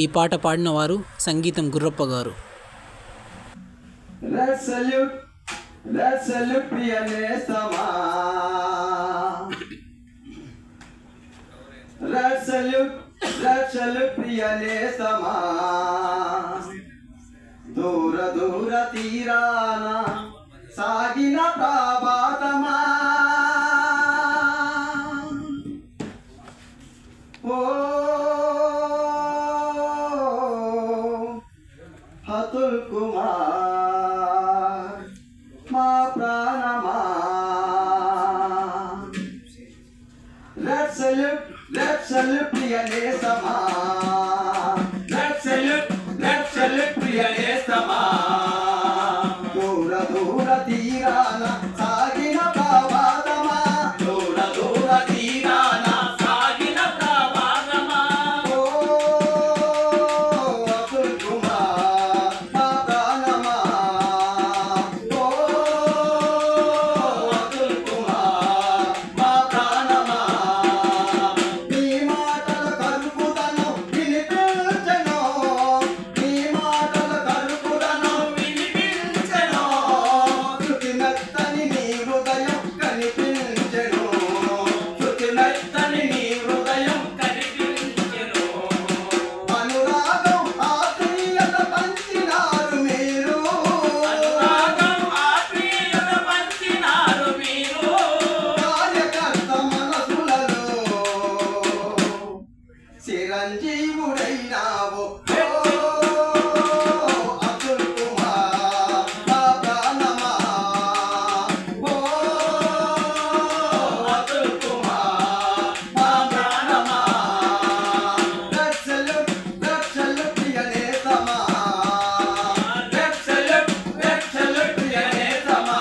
ఈ పాట పాడిన వారు సంగీతం గుర్రప్ప గారు. Red salute priya nesama. Red salute priya nesama. Dura dura tirana sagina prabhatama. Oh, Hatul Kumar, ma pranama. Red salute priya nesama. Red salute priya nesama. Dura dura tirana sagina prabhatama. Dura dura tirana sagina prabhatama. Oh, Atul Kumar, ma pranama. Oh, Atul Kumar, ma pranama. నీ మాటల కరుపుదను వినిపించెను. నీ మాటల కరుపుదను వినిపించెను. శృతి మెత్తని నీ హృదయం కనిపించెను. శృతి మెత్తని నీ హృదయం కనిపించెను. అనురాగం ఆత్మీయత పంచినారు మీరు. అనురాగం ఆత్మీయత పంచినారు మీరు. కార్యకర్త మనసులలో చిరంజీవుడైనావు. అబ్దుల్ కుమార్ మా ప్రాణమా. అబ్దుల్ కుమార్ మా ప్రాణమా. Red salute ప్రియ నేతమా. Red salute ప్రియ నేతమా.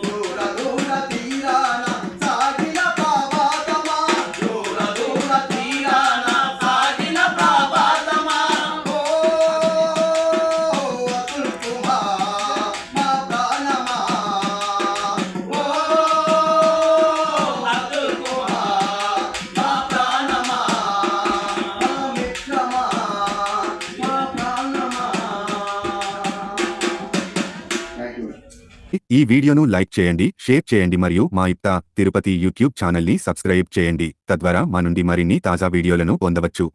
దూర దూర తీరాన సాగిన ప్రభాతమా. దూర దూర తీరాన సాగిన ప్రభాతమా. ఓ అతుల్ కుమార్ మా ప్రాణమా. ఓ అతుల్ కుమార్ మా ప్రాణమా. మా మిత్రమా మా ప్రాణమా. థాంక్యూ. ఈ వీడియోను లైక్ చేయండి, షేర్ చేయండి మరియు మా ఇప్తా తిరుపతి యూట్యూబ్ ఛానల్ని సబ్స్క్రైబ్ చేయండి. తద్వారా మా నుండి మరిన్ని తాజా వీడియోలను పొందవచ్చు.